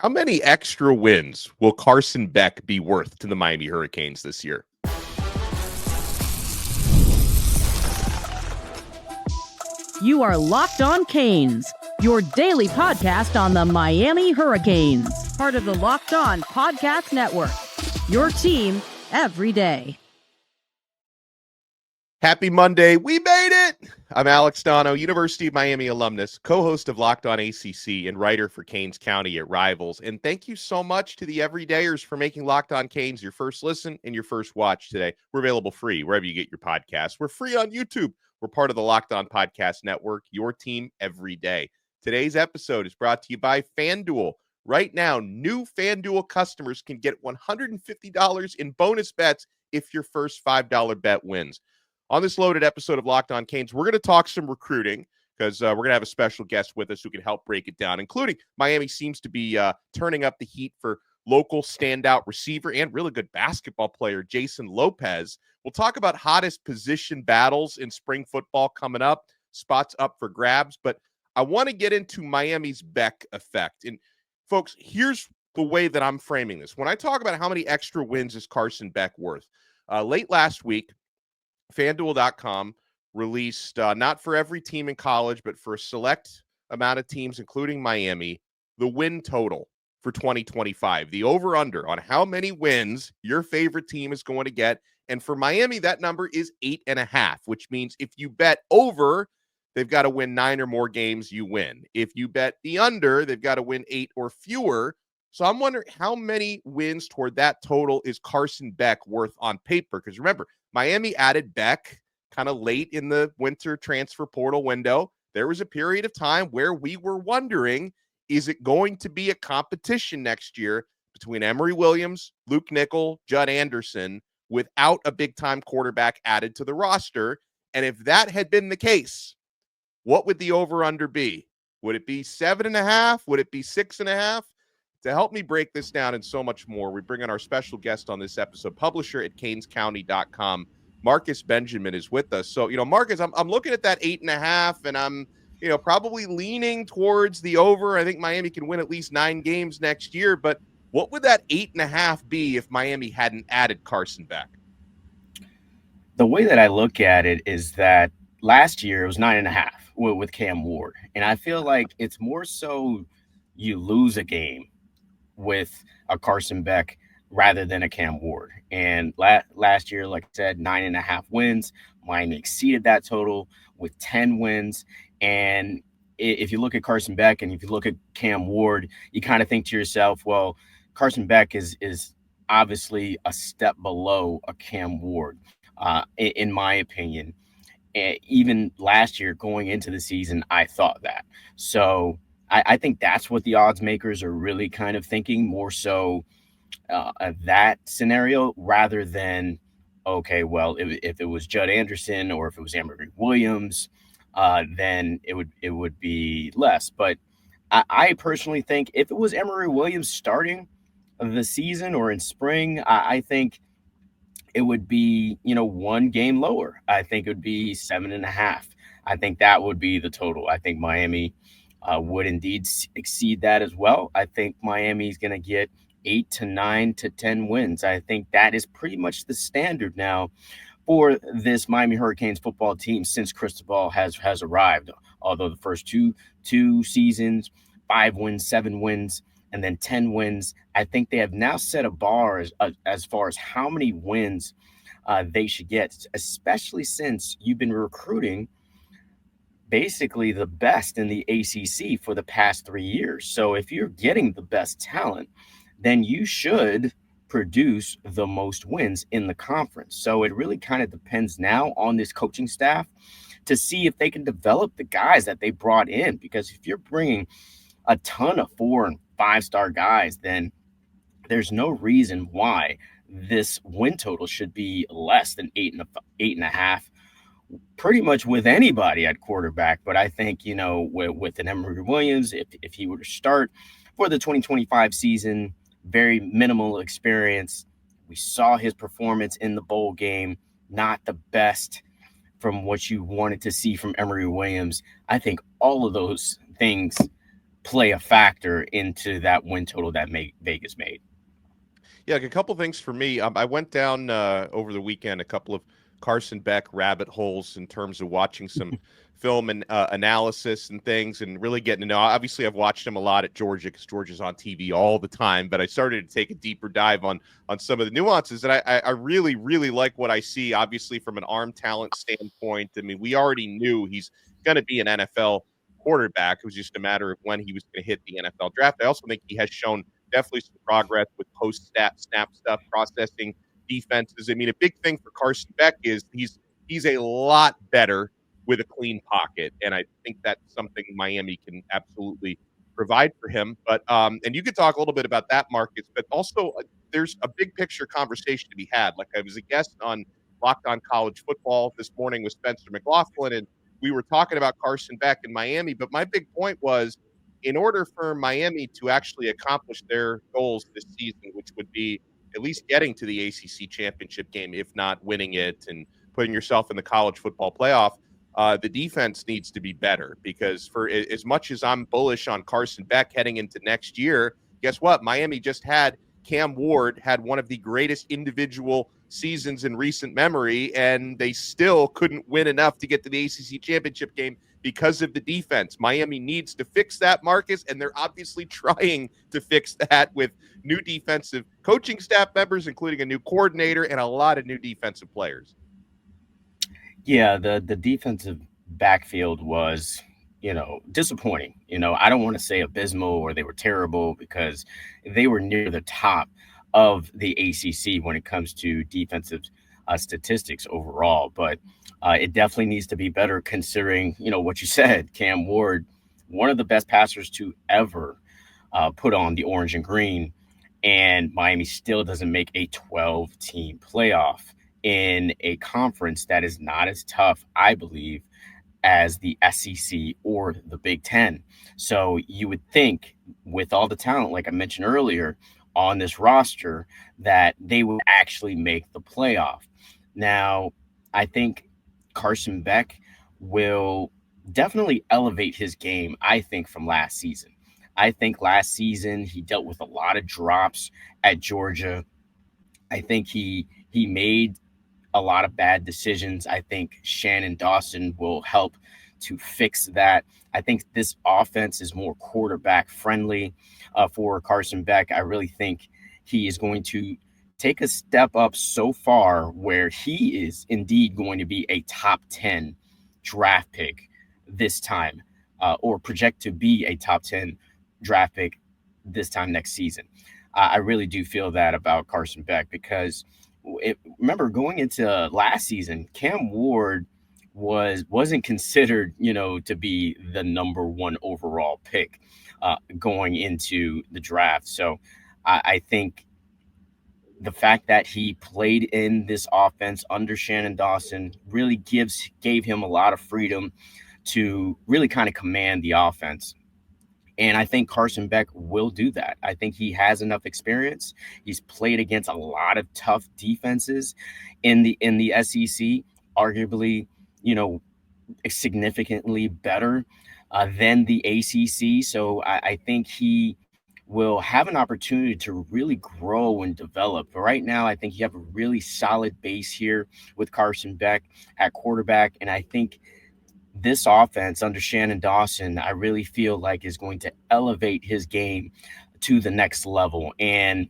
How many extra wins will Carson Beck be worth to the Miami Hurricanes this year? You are Locked On Canes, your daily podcast on the Miami Hurricanes, part of the Locked On Podcast Network, your team every day. Happy Monday. We made it. I'm Alex Donno, University of Miami alumnus, co-host of Locked On ACC and writer for Canes County at Rivals. And thank you so much to the everydayers for making Locked On Canes your first listen and your first watch today. We're available free wherever you get your podcasts. We're free on YouTube. We're part of the Locked On Podcast Network, your team every day. Today's episode is brought to you by FanDuel. Right now, new FanDuel customers can get $150 in bonus bets if your first $5 bet wins. On this loaded episode of Locked On Canes, we're going to talk some recruiting because we're going to have a special guest with us who can help break it down, including Miami seems to be turning up the heat for local standout receiver and really good basketball player, Jasen Lopez. We'll talk about hottest position battles in spring football coming up, spots up for grabs, but I want to get into Miami's Beck effect. And folks, here's the way that I'm framing this. When I talk about how many extra wins is Carson Beck worth, late last week, FanDuel.com released, not for every team in college, but for a select amount of teams, including Miami, the win total for 2025, the over-under on how many wins your favorite team is going to get. And for Miami, that number is 8.5, which means if you bet over, they've got to win 9 or more games, you win. If you bet the under, they've got to win 8 or fewer. So I'm wondering how many wins toward that total is Carson Beck worth on paper? Because remember, Miami added Beck kind of late in the winter transfer portal window. There was a period of time where we were wondering, is it going to be a competition next year between Emory Williams, Luke Nickel, Judd Anderson, without a big-time quarterback added to the roster? And if that had been the case, what would the over-under be? Would it be 7.5? Would it be 6.5? To help me break this down and so much more, we bring in our special guest on this episode, publisher at canescounty.com, Marcus Benjamin is with us. So, Marcus, I'm looking at that 8.5, and I'm, probably leaning towards the over. I think Miami can win at least 9 games next year, but what would that 8.5 be if Miami hadn't added Carson Beck? The way that I look at it is that last year it was 9.5 with Cam Ward, and I feel like it's more so you lose a game with a Carson Beck rather than a Cam Ward. And last year, like I said, 9.5 wins. Miami exceeded that total with 10 wins. And if you look at Carson Beck and if you look at Cam Ward, you kind of think to yourself, well, Carson Beck is obviously a step below a Cam Ward, in my opinion. And even last year going into the season, I thought that. So I think that's what the odds makers are really kind of thinking, more so that scenario rather than, okay, well, if it was Judd Anderson or if it was Emory Williams, then it would be less. But I personally think if it was Emory Williams starting the season or in spring, I think it would be, 1 game lower. I think it would be 7.5. I think that would be the total. I think Miami would indeed exceed that as well. I think Miami is going to get 8 to 9 to 10 wins. I think that is pretty much the standard now for this Miami Hurricanes football team since Cristobal has arrived. Although the first two seasons, 5 wins, 7 wins, and then 10 wins, I think they have now set a bar as far as how many wins they should get, especially since you've been recruiting basically the best in the ACC for the past 3 years. So if you're getting the best talent, then you should produce the most wins in the conference. So it really kind of depends now on this coaching staff to see if they can develop the guys that they brought in. Because if you're bringing a ton of 4- and 5-star guys, then there's no reason why this win total should be less than 8.5. Pretty much with anybody at quarterback. But I think, with an Emory Williams, if he were to start for the 2025 season, very minimal experience. We saw his performance in the bowl game, not the best from what you wanted to see from Emory Williams. I think all of those things play a factor into that win total that Vegas made. Yeah, like a couple things for me. I went down over the weekend a couple of Carson Beck rabbit holes in terms of watching some film and analysis and things, and really getting to know. Obviously, I've watched him a lot at Georgia because Georgia's on TV all the time. But I started to take a deeper dive on some of the nuances, and I really like what I see. Obviously, from an arm talent standpoint, I mean, we already knew he's going to be an NFL quarterback. It was just a matter of when he was going to hit the NFL draft. I also think he has shown definitely some progress with post-snap stuff, processing defenses. I mean, a big thing for Carson Beck is he's a lot better with a clean pocket, and I think that's something Miami can absolutely provide for him. But and you could talk a little bit about that, Marcus, but also there's a big picture conversation to be had. Like I was a guest on Locked On College Football this morning with Spencer McLaughlin, and we were talking about Carson Beck in Miami. But my big point was, in order for Miami to actually accomplish their goals this season, which would be at least getting to the ACC championship game, if not winning it and putting yourself in the college football playoff, the defense needs to be better. Because for as much as I'm bullish on Carson Beck heading into next year, guess what? Miami just had Cam Ward had one of the greatest individual seasons in recent memory, and they still couldn't win enough to get to the ACC championship game because of the defense. Miami needs to fix that, Marcus, and they're obviously trying to fix that with new defensive coaching staff members, including a new coordinator and a lot of new defensive players. Yeah, the defensive backfield was, disappointing. I don't want to say abysmal or they were terrible, because they were near the top of the ACC when it comes to defensive statistics overall. But it definitely needs to be better, considering, what you said. Cam Ward, one of the best passers to ever put on the orange and green, and Miami still doesn't make a 12-team playoff in a conference that is not as tough, I believe, as the SEC or the Big Ten. So you would think, with all the talent, like I mentioned earlier, on this roster, that they would actually make the playoff. Now, I think Carson Beck will definitely elevate his game, I think, from last season. I think last season he dealt with a lot of drops at Georgia. I think he made a lot of bad decisions. I think Shannon Dawson will help to fix that. I think this offense is more quarterback friendly for Carson Beck. I really think he is going to take a step up so far where he is indeed going to be a top 10 draft pick this time, or project to be a top 10 draft pick this time next season. I really do feel that about Carson Beck, because remember, going into last season, Cam Ward wasn't considered, to be the number one overall pick going into the draft. So I think the fact that he played in this offense under Shannon Dawson really gave him a lot of freedom to really kind of command the offense. And I think Carson Beck will do that. I think he has enough experience. He's played against a lot of tough defenses in the SEC, arguably, significantly better than the ACC. So I think he will have an opportunity to really grow and develop. But right now, I think you have a really solid base here with Carson Beck at quarterback. And I think this offense under Shannon Dawson, I really feel like, is going to elevate his game to the next level. And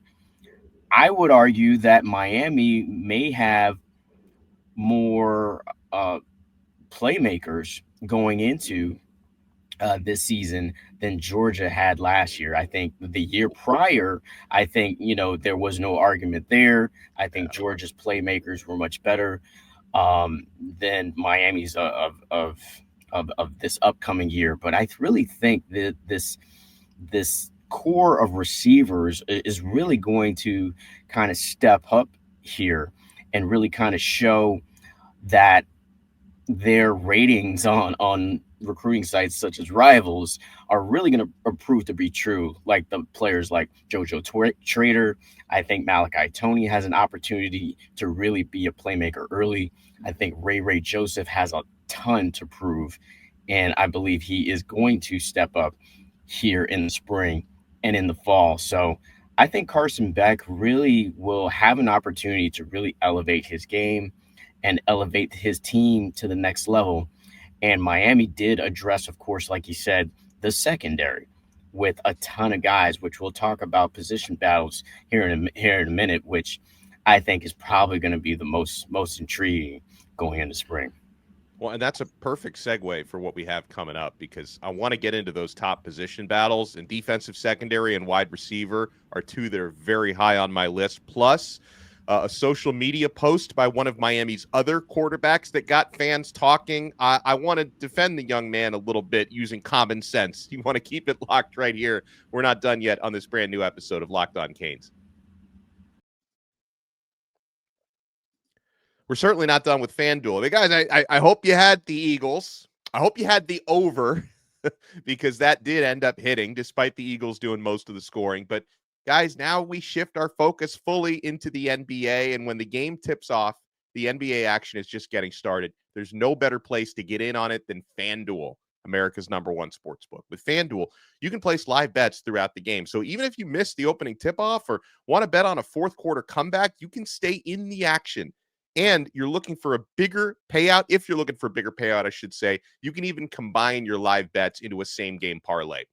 I would argue that Miami may have more playmakers going into this season than Georgia had last year. I think the year prior, I think, there was no argument there. I think Georgia's playmakers were much better than Miami's of this upcoming year. But I really think that this core of receivers is really going to kind of step up here and really kind of show that their ratings on recruiting sites such as Rivals are really going to prove to be true. Like the players like JoJo Trader, I think Malachi Tony has an opportunity to really be a playmaker early. I think Ray Joseph has a ton to prove, and I believe he is going to step up here in the spring and in the fall. So I think Carson Beck really will have an opportunity to really elevate his game and elevate his team to the next level. And Miami did address, of course, like you said, the secondary with a ton of guys, which we'll talk about position battles here in a minute, which I think is probably going to be the most intriguing going into spring. Well, and that's a perfect segue for what we have coming up, because I want to get into those top position battles, and defensive secondary and wide receiver are two that are very high on my list. Plus, a social media post by one of Miami's other quarterbacks that got fans talking. I want to defend the young man a little bit using common sense. You want to keep it locked right here. We're not done yet on this brand new episode of Locked On Canes. We're certainly not done with FanDuel. Hey, guys, I hope you had the Eagles. I hope you had the over because that did end up hitting despite the Eagles doing most of the scoring. But, guys, now we shift our focus fully into the NBA. And when the game tips off, the NBA action is just getting started. There's no better place to get in on it than FanDuel, America's #1 sportsbook. With FanDuel, you can place live bets throughout the game. So even if you miss the opening tip-off or want to bet on a fourth quarter comeback, you can stay in the action. And you're looking for a bigger payout. If you're looking for a bigger payout, I should say, you can even combine your live bets into a same game parlay.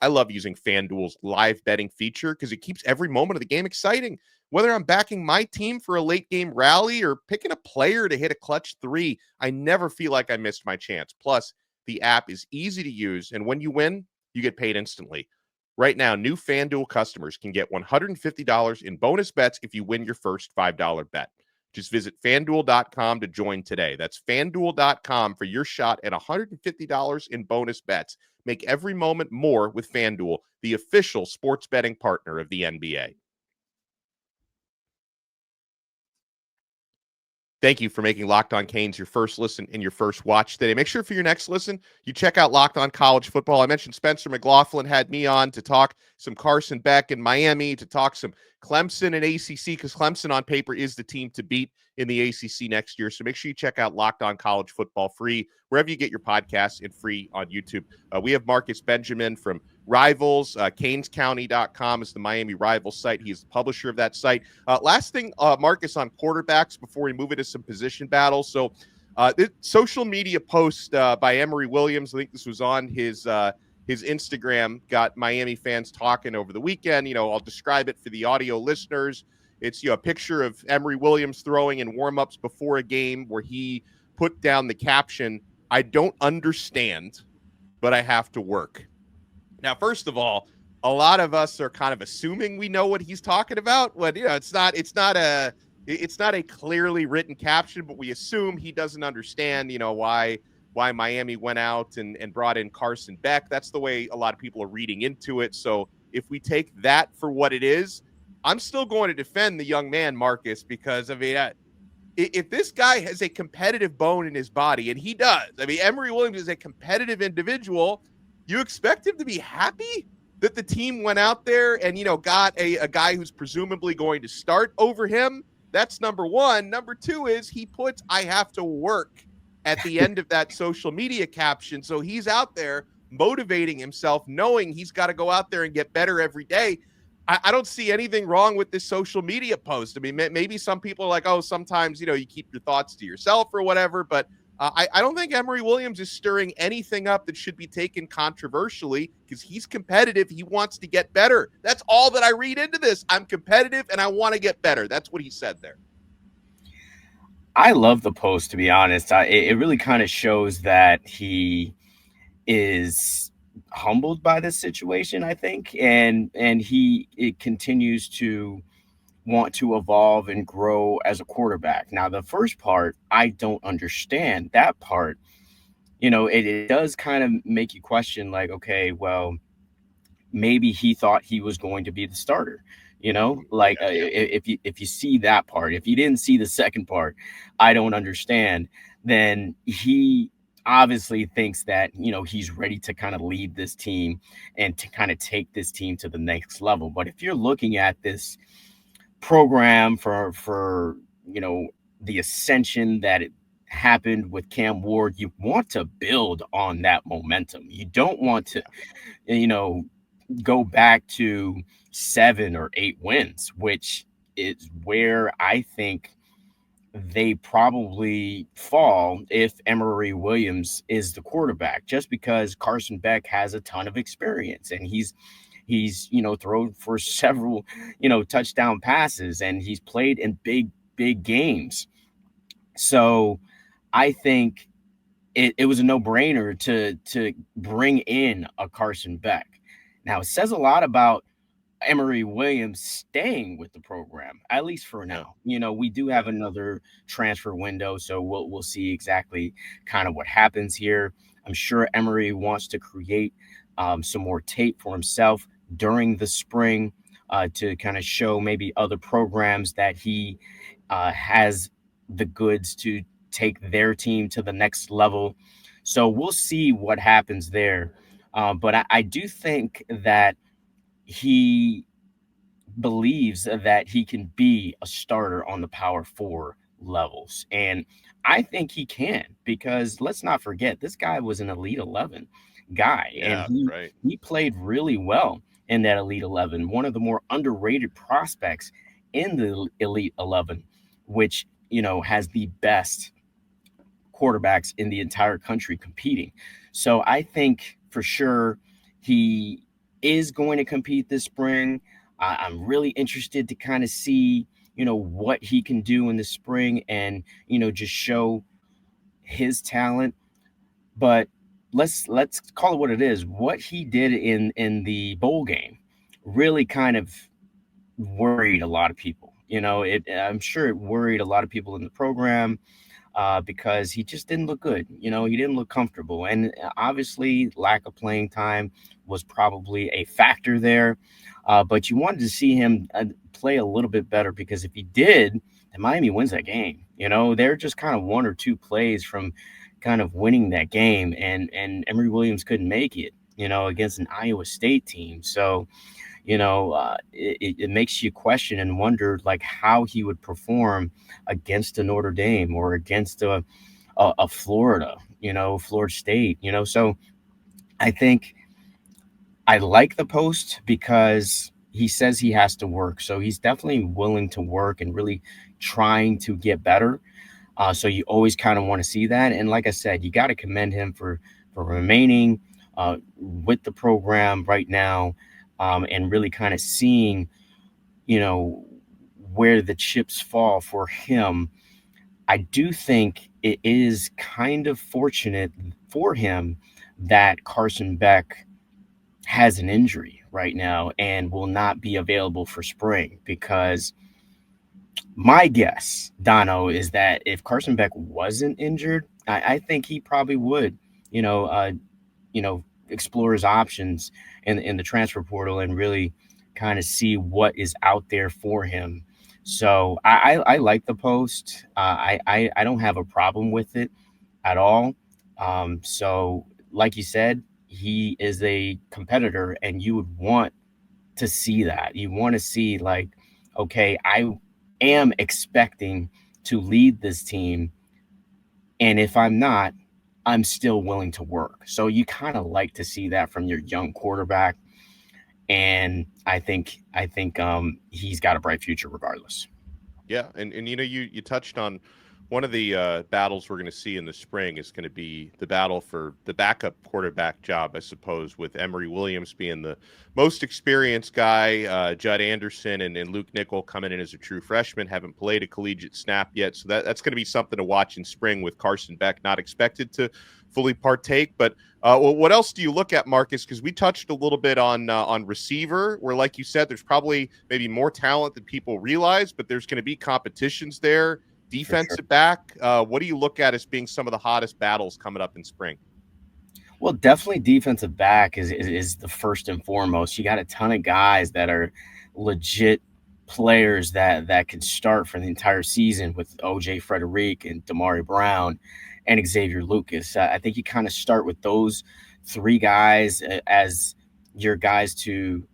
I love using FanDuel's live betting feature because it keeps every moment of the game exciting. Whether I'm backing my team for a late game rally or picking a player to hit a clutch three, I never feel like I missed my chance. Plus, the app is easy to use, and when you win, you get paid instantly. Right now, new FanDuel customers can get $150 in bonus bets if you win your first $5 bet. Just visit FanDuel.com to join today. That's FanDuel.com for your shot at $150 in bonus bets. Make every moment more with FanDuel, the official sports betting partner of the NBA. Thank you for making Locked On Canes your first listen and your first watch today. Make sure for your next listen, you check out Locked On College Football. I mentioned Spencer McLaughlin had me on to talk some Carson Beck in Miami, to talk some Clemson and ACC, because Clemson on paper is the team to beat in the ACC next year. So make sure you check out Locked On College Football free wherever you get your podcasts, and free on YouTube. We have Marcus Benjamin from Rivals. CanesCounty.com is the Miami Rivals site. He's the publisher of that site. Last thing, Marcus, on quarterbacks before we move into some position battles. So the social media post by Emory Williams, I think this was on his Instagram, got Miami fans talking over the weekend. I'll describe it for the audio listeners. It's a picture of Emory Williams throwing in warmups before a game, where he put down the caption, "I don't understand, but I have to work." Now, first of all, a lot of us are kind of assuming we know what he's talking about. But it's not a clearly written caption, but we assume he doesn't understand, why Miami went out and brought in Carson Beck. That's the way a lot of people are reading into it. So if we take that for what it is, I'm still going to defend the young man, Marcus, because if this guy has a competitive bone in his body, and he does, Emory Williams is a competitive individual, you expect him to be happy that the team went out there and, got a guy who's presumably going to start over him. That's number one. Number two is he puts "I have to work" at the end of that social media caption. So he's out there motivating himself, knowing he's got to go out there and get better every day. I don't see anything wrong with this social media post. Maybe some people are like, oh, sometimes, you keep your thoughts to yourself or whatever, but I don't think Emory Williams is stirring anything up that should be taken controversially, because he's competitive. He wants to get better. That's all that I read into this. I'm competitive and I want to get better. That's what he said there. I love the post, to be honest. It really kind of shows that he is humbled by this situation, I think, and it continues to want to evolve and grow as a quarterback. Now, the first part, I don't understand that part. It does kind of make you question, like, okay, well, maybe he thought he was going to be the starter. If you see that part, if you didn't see the second part, I don't understand. Then he obviously thinks that, he's ready to kind of lead this team and to kind of take this team to the next level. But if you're looking at this program for the ascension that it happened with Cam Ward, you want to build on that momentum. You don't want to, you know, go back to 7 or 8 wins, which is where I think they probably fall if Emory Williams is the quarterback, just because Carson Beck has a ton of experience and he's thrown for several touchdown passes, and he's played in big games. So I think it was a no-brainer to bring in a Carson Beck. Now, it says a lot about Emory Williams staying with the program, at least for Yeah. now. We do have another transfer window, so we'll see exactly kind of what happens here. I'm sure Emory wants to create some more tape for himself during the spring to kind of show maybe other programs that he has the goods to take their team to the next level. So we'll see what happens there. But I do think that he believes that he can be a starter on the Power Four levels. And I think he can, because let's not forget, this guy was an Elite 11 guy, and Yeah. Right. he played really well in that Elite 11, one of the more underrated prospects in the Elite 11, which, has the best quarterbacks in the entire country competing. So I think for sure he is going to compete this spring. I'm really interested to kind of see, what he can do in the spring and, just show his talent. But let's call it what it is. What he did in the bowl game really kind of worried a lot of people. I'm sure it worried a lot of people in the program because he just didn't look good. He didn't look comfortable. And obviously, lack of playing time was probably a factor there. But you wanted to see him play a little bit better, because if he did, then Miami wins that game. They're just kind of 1 or 2 plays from kind of winning that game. And Emory Williams couldn't make it, against an Iowa State team. So, it makes you question and wonder like how he would perform against a Notre Dame or against a Florida, Florida State, So I think I like the post because he says he has to work. So he's definitely willing to work and really trying to get better. So you always kind of want to see that. And like I said, you got to commend him for remaining with the program right now, and really kind of seeing, you know, where the chips fall for him. I do think it is kind of fortunate for him that Carson Beck has an injury right now and will not be available for spring, because my guess, Dono, is that if Carson Beck wasn't injured, I think he probably would, you know, uh, explore his options in the transfer portal and really kind of see what is out there for him. So I like the post. I don't have a problem with it at all. So like you said, he is a competitor, and you would want to see that. You want to see like, okay, I am expecting to lead this team, and if I'm not, I'm still willing to work. So you kind of like to see that from your young quarterback, and I think he's got a bright future regardless. Yeah, and you touched on one of the battles we're going to see in the spring is going to be the battle for the backup quarterback job, I suppose, with Emory Williams being the most experienced guy, Judd Anderson and Luke Nickel coming in as a true freshman, haven't played a collegiate snap yet, so that's going to be something to watch in spring with Carson Beck not expected to fully partake. But well, what else do you look at, Marcus? Because we touched a little bit on receiver, where, like you said, there's probably maybe more talent than people realize, but there's going to be competitions there. For sure. Defensive back, what do you look at as being some of the hottest battles coming up in spring? Well, definitely defensive back is the first and foremost. You got a ton of guys that are legit players that can start for the entire season with OJ Frederick and Damari Brown and Xavier Lucas. I think you kind of start with those 3 guys as your guys to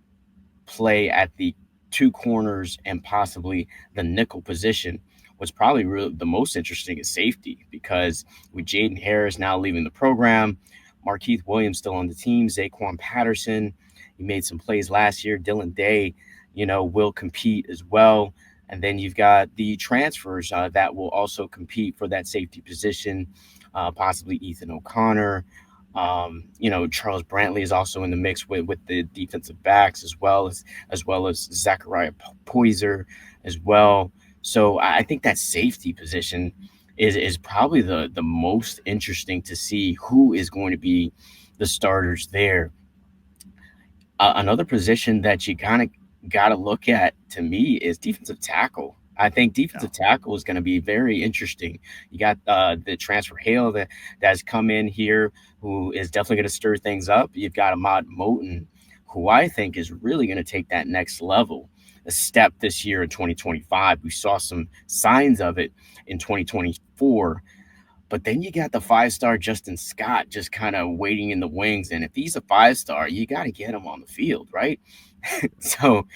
play at the 2 corners and possibly the nickel position. what's probably the most interesting is safety, because with Jaden Harris now leaving the program, Markeith Williams still on the team, Zaquan Patterson, he made some plays last year. Dylan Day, will compete as well. And then you've got the transfers that will also compete for that safety position, possibly Ethan O'Connor. Charles Brantley is also in the mix with the defensive backs, as well as Zachariah Poyser as well. So I think that safety position is probably the most interesting to see who is going to be the starters there. Another position that you kind of got to look at, to me, is defensive tackle. I think defensive tackle is going to be very interesting. You got the transfer Hale that has come in here, who is definitely going to stir things up. You've got Ahmad Moten, who I think is really going to take that next level, a step this year in 2025. We saw some signs of it in 2024. But then you got the 5-star Justin Scott just kind of waiting in the wings. And if he's a 5-star, you got to get him on the field, right? So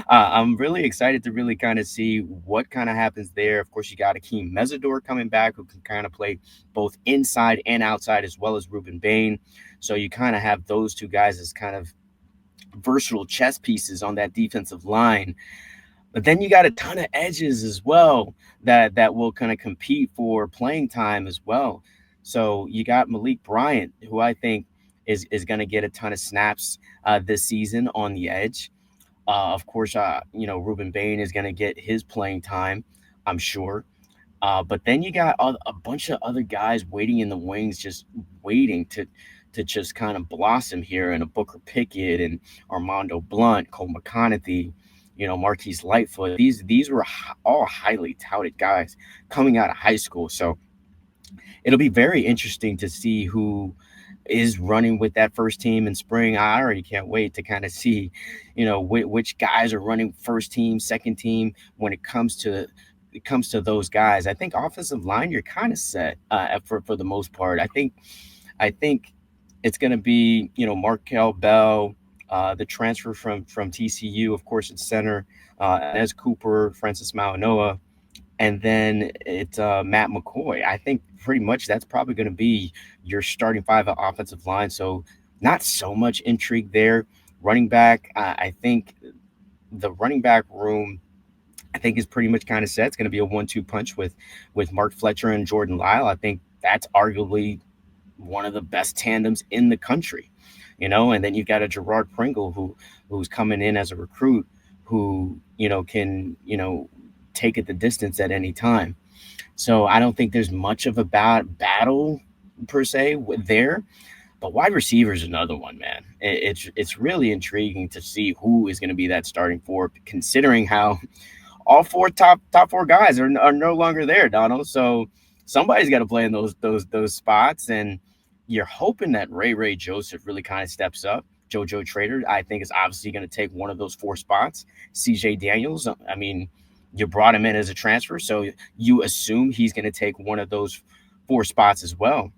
I'm really excited to really kind of see what kind of happens there. Of course, you got Akeem Mesidor coming back, who can kind of play both inside and outside, as well as Ruben Bain. So you kind of have those two guys as kind of versatile chess pieces on that defensive line. But then you got a ton of edges as well that will kind of compete for playing time as well. So you got Malik Bryant, who I think is going to get a ton of snaps this season on the edge. Of course, Ruben Bain is going to get his playing time, I'm sure. But then you got a bunch of other guys waiting in the wings, just waiting to just kind of blossom here, and a Booker Pickett and Armando Blunt, Cole McConaughey, Marquise Lightfoot. These were all highly touted guys coming out of high school. So it'll be very interesting to see who is running with that first team in spring. I already can't wait to kind of see, which guys are running first team, second team when it comes to those guys. I think offensive line, you're kind of set for the most part. I think it's going to be, Markel Bell, the transfer from TCU, of course, at center, Inez Cooper, Francis Mauanoa, and then it's Matt McCoy. I think pretty much that's probably going to be your starting five at offensive line. So not so much intrigue there. Running back, I think the running back room, I think, is pretty much kind of set. It's going to be a 1-2 punch with Mark Fletcher and Jordan Lyle. I think that's arguably one of the best tandems in the country, and then you've got a Gerard Pringle who's coming in as a recruit who, can, take it the distance at any time. So I don't think there's much of a battle per se there. But wide receiver is another one, man. It's really intriguing to see who is going to be that starting four, considering how all four top four guys are no longer there, Donald. So somebody's got to play in those spots, and you're hoping that Ray Joseph really kind of steps up. JoJo Trader, I think, is obviously going to take one of those four spots. CJ Daniels, I mean, you brought him in as a transfer, so you assume he's going to take one of those four spots as well.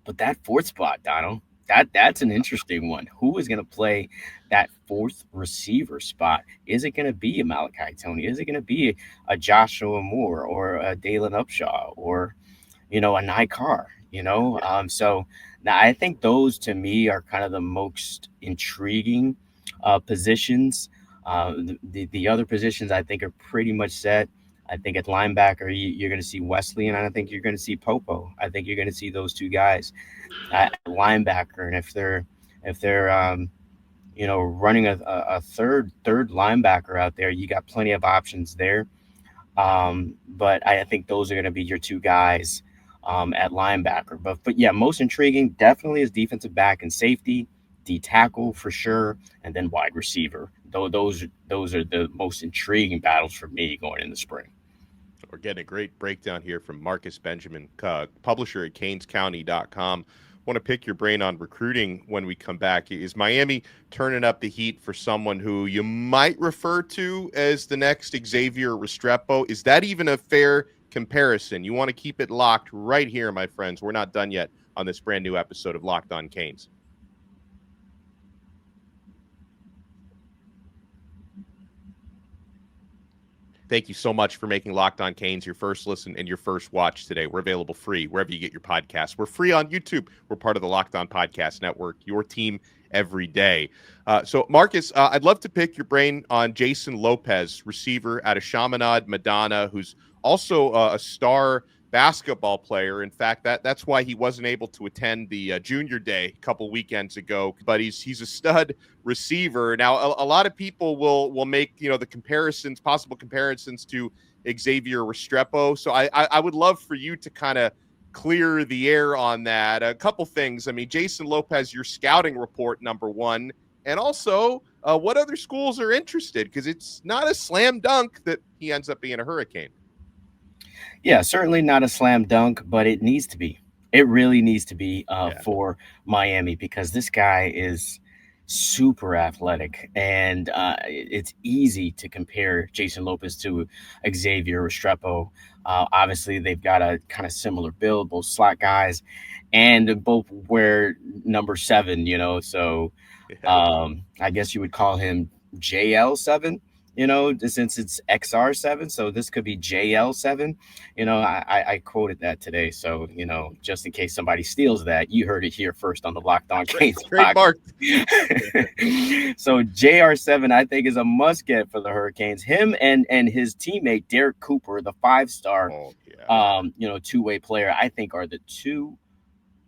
But that fourth spot, Donald, that's an interesting one. Who is going to play that fourth receiver spot? Is it going to be a Malachi Tony? Is it going to be a Joshua Moore or a Dalen Upshaw or, a Nikar? So now I think those, to me, are kind of the most intriguing positions. The other positions, I think, are pretty much set. I think at linebacker, you're going to see Wesley, and I think you're going to see Popo. I think you're going to see those two guys at linebacker. And if they're running a third linebacker out there, you got plenty of options there. But I think those are going to be your two guys at linebacker. But yeah, most intriguing definitely is defensive back and safety, D tackle for sure, and then wide receiver. Those are the most intriguing battles for me going in the spring. We're getting a great breakdown here from Marcus Benjamin, publisher at CanesCounty.com. Want to pick your brain on recruiting when we come back. Is Miami turning up the heat for someone who you might refer to as the next Xavier Restrepo? Is that even a fair comparison? You want to keep it locked right here, my friends. We're not done yet on this brand new episode of Locked On Canes. Thank you so much for making Locked On Canes your first listen and your first watch today. We're available free wherever you get your podcasts. We're free on YouTube. We're part of the Locked On Podcast Network, your team every day. So, Marcus, I'd love to pick your brain on Jasen Lopez, receiver out of Chaminade, Madonna, who's also a star basketball player. In fact, that's why he wasn't able to attend the junior day a couple weekends ago, but he's a stud receiver. Now, a lot of people will make, the possible comparisons to Xavier Restrepo. So I would love for you to kind of clear the air on that. A couple things. I mean, Jasen Lopez, your scouting report, number one, and also what other schools are interested, because it's not a slam dunk that he ends up being a Hurricane. Yeah, certainly not a slam dunk, but it needs to be. It really needs to be for Miami, because this guy is super athletic, and it's easy to compare Jasen Lopez to Xavier Restrepo. Obviously, they've got a kind of similar build, both slot guys, and both wear number 7. So I guess you would call him JL7. Since it's XR7, so this could be JL7. I quoted that today, so just in case somebody steals that, you heard it here first on the Locked On Canes podcast. So JR7, I think, is a must get for the Hurricanes. Him and his teammate Derek Cooper, the 5-star, two-way player, I think are the two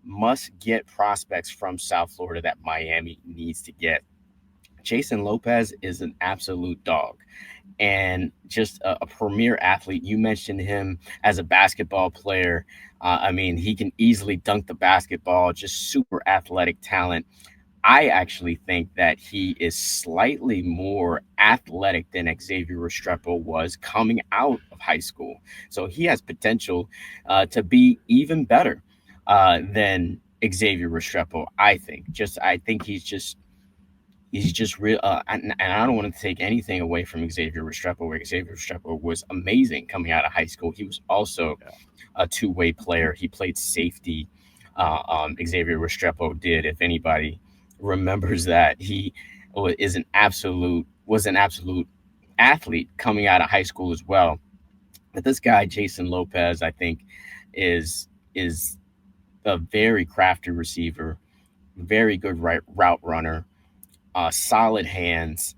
must get prospects from South Florida that Miami needs to get. Jasen Lopez is an absolute dog and just a premier athlete. You mentioned him as a basketball player. I mean, he can easily dunk the basketball, just super athletic talent. I actually think that he is slightly more athletic than Xavier Restrepo was coming out of high school. So he has potential to be even better than Xavier Restrepo, I think. I think he's just real, and I don't want to take anything away from Xavier Restrepo, where Xavier Restrepo was amazing coming out of high school. He was also a two-way player. He played safety. Xavier Restrepo did, if anybody remembers that. He was an absolute athlete coming out of high school as well. But this guy, Jasen Lopez, I think is a very crafty receiver, very good route runner. Solid hands.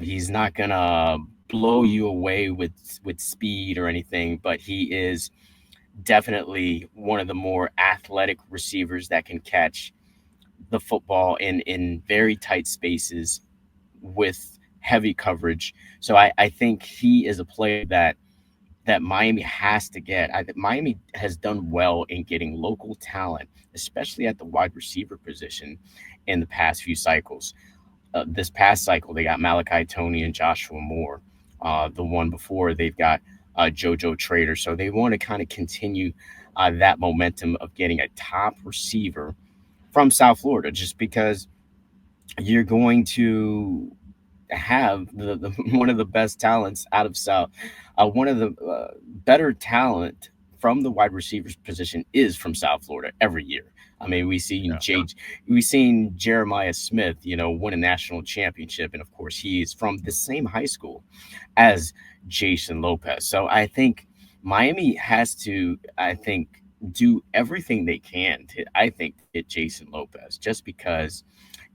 He's not gonna blow you away with speed or anything, but he is definitely one of the more athletic receivers that can catch the football in very tight spaces with heavy coverage. So I think he is a player that Miami has to get. Miami has done well in getting local talent, especially at the wide receiver position in the past few cycles. This past cycle, they got Malachi Toney and Joshua Moore. The one before, they've got JoJo Trader. So they want to kind of continue that momentum of getting a top receiver from South Florida, just because you're going to have the one of the best talents out of South. One of the better talent from the wide receivers position is from South Florida every year. I mean, we've seen Jeremiah Smith, win a national championship, and of course, he is from the same high school as Jasen Lopez. So I think Miami has to, do everything they can to, get Jasen Lopez, just because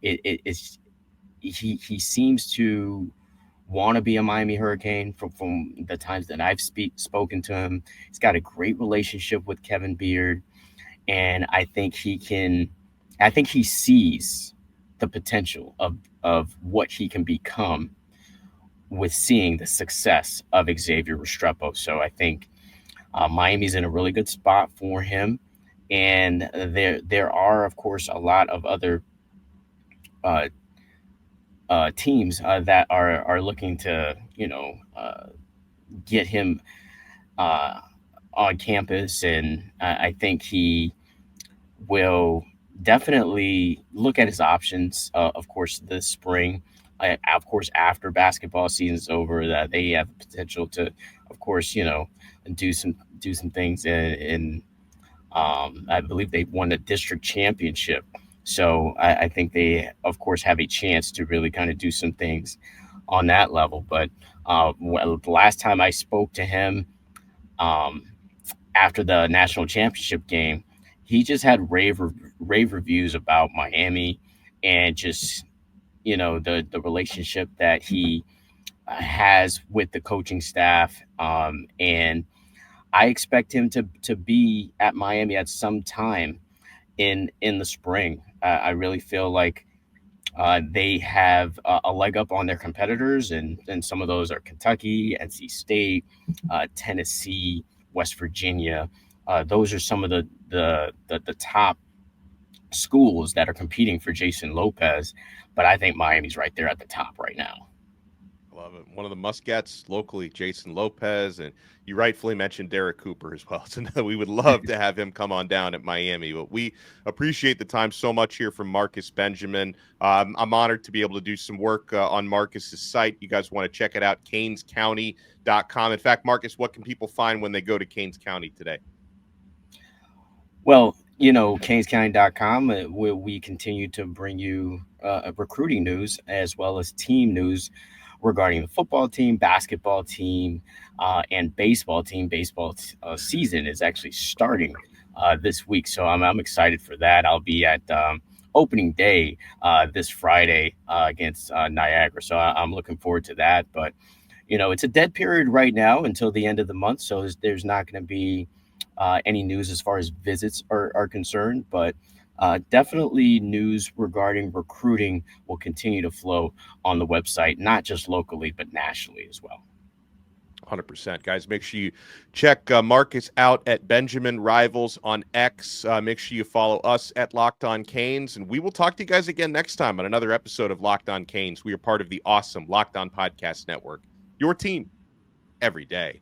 he seems to want to be a Miami Hurricane from the times that I've spoken to him. He's got a great relationship with Kevin Beard. And I think he sees the potential of what he can become with seeing the success of Xavier Restrepo. So I think Miami's in a really good spot for him. And there are, of course, a lot of other teams that are looking to, get him on campus. And I think he will definitely look at his options, of course, this spring. Of course, after basketball season's over, that they have potential to, of course, do some things in I believe they won a district championship. So I think they, of course, have a chance to really kind of do some things on that level. But the last time I spoke to him, um, after the national championship game, he just had rave reviews about Miami, and just, the relationship that he has with the coaching staff. And I expect him to be at Miami at some time in the spring. I really feel like they have a leg up on their competitors, and some of those are Kentucky, NC State, Tennessee, West Virginia. Those are some of the top schools that are competing for Jasen Lopez, but I think Miami's right there at the top right now. Love it. One of the must-gets locally, Jasen Lopez, and you rightfully mentioned Derek Cooper as well. So we would love to have him come on down at Miami. But we appreciate the time so much here from Marcus Benjamin. I'm honored to be able to do some work on Marcus's site. You guys want to check it out, canescounty.com. In fact, Marcus, what can people find when they go to Canes County today? Well, canescounty.com, where we continue to bring you recruiting news as well as team news regarding the football team, basketball team, and baseball team. Baseball season is actually starting this week, so I'm excited for that. I'll be at opening day this Friday against Niagara, so I'm looking forward to that. But it's a dead period right now until the end of the month, so there's not going to be any news as far as visits are concerned, but definitely news regarding recruiting will continue to flow on the website, not just locally, but nationally as well. 100%. Guys, make sure you check Marcus out at Benjamin Rivals on X. Make sure you follow us at Locked On Canes, and we will talk to you guys again next time on another episode of Locked On Canes. We are part of the awesome Locked On Podcast Network, your team every day.